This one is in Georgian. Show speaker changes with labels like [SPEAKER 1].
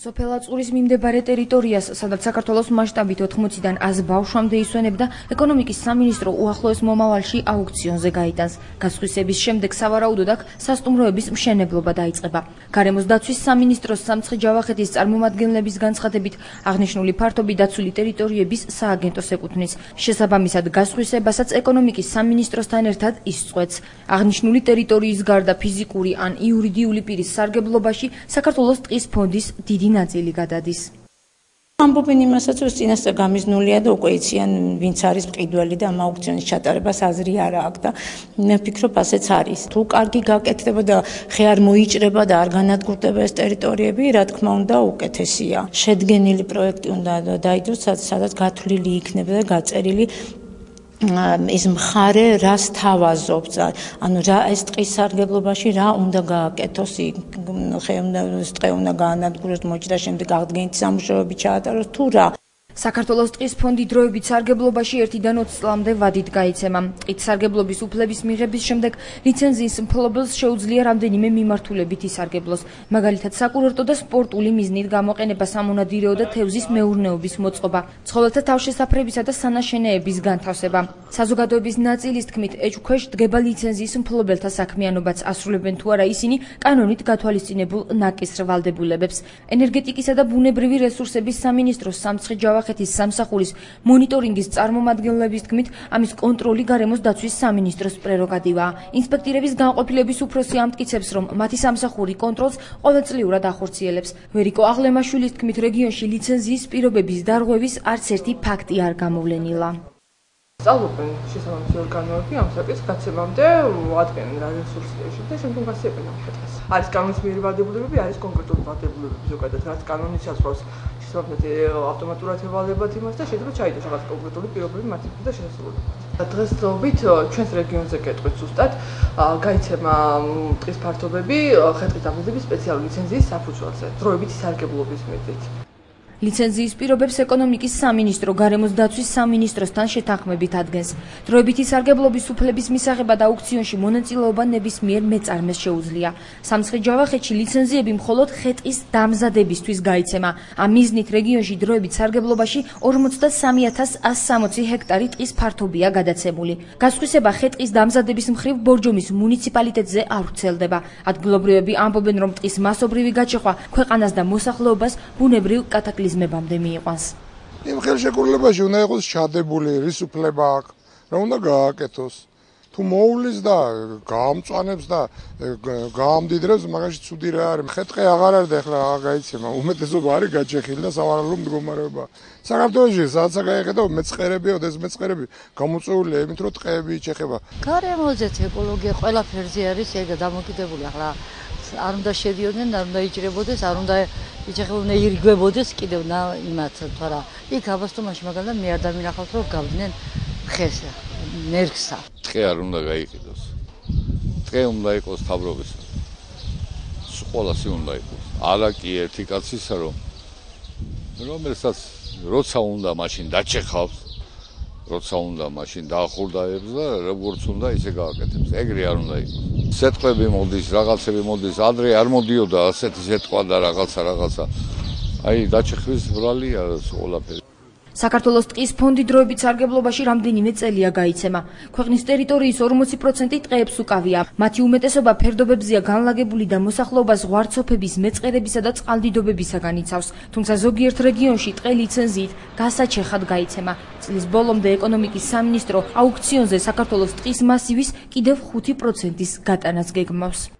[SPEAKER 1] სოფელაწყურის მიმდებარე ტერიტორიას, სადაც საქართველოს მასშტაბით 80-დან 100 ბავშვამდე ისვენებდა, ეკონომიკის სამინისტრო უახლოეს მომავალში აუქციონზე გაიტანს. გასხვისების შემდეგ სავარაუდოდ აქ სასტუმროების მშენებლობა დაიწყება. გარემოს დაცვის სამინისტროს სამცხე-ჯავახეთის წარმომადგენლების განცხადებით, აღნიშნული ფართობი დაცული ტერიტორიების სააგენტოს ეკუთვნის. შესაბამისად, გასხვისებასაც ეკონომიკის სამინისტროსთან ერთად ისწყვეტს. აღნიშნული ტერიტორიის გარდა ფიზიკური ან იურიდიული პირის სარგებლობაში საქართველოს ტყის ფონდის დიდი ნაწილი გადადის.
[SPEAKER 2] ამბობენ იმასაც, რომ წინასწარ გამიზნულია და უკვე იციან, ვინც არის მყიდველი და ამ აუქციონის ჩატარებას აზრი არ აქვს და მე ვფიქრობ, ასეც არის. თუ კარგი გაკეთდება და ხე არ მოიჭრება და არ განადგურდება ეს ტერიტორიები, რა თქმა უნდა, უკეთესია. შედგენილი პროექტი უნდა დაიდოს, სადაც გათვლილი იქნება და გაწერილი ის მხარე რას თავაზობს, ანუ რა ეს ტყის სარგებლობაში რა უნდა გააკეთოს, ტყე უნდა გაანადგუროს, მოჭრა შემდეგ აღდგენითი სამუშაოები ჩაატაროს თუ რა.
[SPEAKER 1] საქართველოს ტყის ფონდი დროებით სარგებლობაში 1-დან 20 წლამდე ვადით გაიცემა. ტყით სარგებლობის უფლების მიღების შემდეგ ლიცენზიის მფლობელს შეუძლია რამდენიმე მიმართულებით ისარგებლოს. მაგალითად, საკურორტო და სპორტული მიზნით გამოყენება, სამონადირეო და თევზის მეურნეობის მოწყობა, ცხოველთა თავშესაფრებისა და სანაშენეების განთავსება. საზოგადოების ნაწილის თქმით, ეჭვქვეშ დგება ლიცენზიის მფლობელთა საქმიანობაც, ასრულებენ თუ არა ისინი კანონით გათვალისწინებულ ნაკისრ ვალდებულებებს. ენერგეტიკისა და ბუნებრივი რესურსების სამინისტროს სამცხე-ჯავახეთის სამსახურის მონიტორინგის წარმომადგენლების თქმით, ამის კონტროლი გარემოს დაცვის სამინისტროს პრეროგატივაა. ინსპექტირების განყოფილების უფროსი ამტკიცებს, რომ მათი სამსახური კონტროლს ყოველწლიურად ახორციელებს. ვერიკო აღლემაშვილის თქმით, რეგიონში ლიცენზიის პირობების დარღვევის არც ერთი ფაქტი არ გამოვლენილა.
[SPEAKER 3] სწავლობენ შესაბამისი ორგანოები ამ საკითხის გაცემამდე, ადგენენ რა რესურსებში და შემდგომ გასიებენ ამ საკითხს. არის კანონის მიერ ვალდებულებები, არის კონკრეტული ვალდებულებები, ზოგადად რაც კანონი შეასრულებს შესაბამისად ავტომატურად ევალებათ იმას და შეიძლება ჩაიდოს რაღაც კონკრეტული პირობები მათი და შესაძლებლობებით. დღესდღეობით ჩვენს რეგიონზე გეტყვით ზუსტად გაიცემა ტყის ფართობები ხე-ტყის დამზადების სპეციალური ლიცენზიის საფუძველზე, დროებითი სარგებლობის მიზნით. ლიცენზიის პირობებს ეკონომიკის სამინისტრო გარემოს დაცვის სამინისტროსთან შეთანხმებით ადგენს. დროებითი სარგებლობის უფლების მისაღებად აუქციონში მონაწილეობა ნებისმიერ მეწარმეს შეუძლია. სამცხე-ჯავახეთში ლიცენზიები მხოლოდ ხე-ტყის დამზადებისთვის გაიცემა. ამ მიზნით რეგიონში დროებით სარგებლობაში 43,160 ჰექტარი ტყის ფართობია გადაცემული. გასხვისება ხე-ტყის დამზადების მხრივ ბორჯომის მუნიციპალიტეტზე არ ვრცელდება. ადგილობრივები ამბობენ, რომ ტყის მასობრივი გაჩეხვა ქვეყანას და მოსახლეობას ბუნებრივ კატაკლიზმებამდე მიიყვანს.
[SPEAKER 4] იმ ხელშეკრულებაში უნდა იყოს ჩადებული, რის უფლება აქვს, რა უნდა გააკეთოს. თუ მოუვლის და გაამწვანებს და გაამდიდრებს, მაგაში ცუდი რა არის. ხე-ტყე აღარ არის და ახლა აღარ გაიცემა. უმეტესობა არის გაჩეხილი და სავარაუდო მდგომარეობა. საქართველოში სადაც გაიხედა მეწყერები, ეს მეწყერები გამოწვეულია იმით, რომ ტყეები იჩეხება.
[SPEAKER 5] გარემოზეც ეკოლოგია ყველაფერზე არის ეგ დამოკიდებული. ახლა არ უნდა შედიოდნენ, არ უნდა იჭრებოდეს, არ უნდა იჭრებოდნენ, ირგვებოდეს კიდევ იმათ, თორა იქ აბასთუმანში მაგალითად მე არ დამინახავთ, რომ გავდნენ ხეს, ნერგსა.
[SPEAKER 6] ტყე არ უნდა გაიყიდოს. ტყე უნდა იყოს თავრობისა. ყველასი უნდა იყოს. არა კი ერთი კაცისა, რომელსაც როცა უნდა მაშინ დაჩეხავს, როცა უნდა მაშინ დაახურდაებს და როგორც უნდა ისე გააკეთებს. ეგრე არ უნდა იყოს. სეტყვები მოდის, რაღაცები მოდის, ადრე არ მოდიოდა ასეთი სეტყვა და რაღაცა. აი, დაჩეხვის ბრალია ყველაფერი.
[SPEAKER 1] საქართველოს ტყის ფონდი დროებით სარგებლობაში რამდენიმე წელია გაიცემა. ქვეყნის ტერიტორიის 40% ტყეებს უკავია. მათი უმეტესობა ფერდობებზეა განლაგებული და მოსახლეობას ზღვარცოფების, მეწყერებისა და წყალდიდობებისაგან იცავს. თუმცა ზოგიერთ რეგიონში ტყე ლიცენზიით გასაჩეხად გაიცემა. წლის ბოლომდე ეკონომიკის სამინისტრო აუქციონზე საქართველოს ტყის მასივის კიდევ 5%-ის გატანას გეგმავს.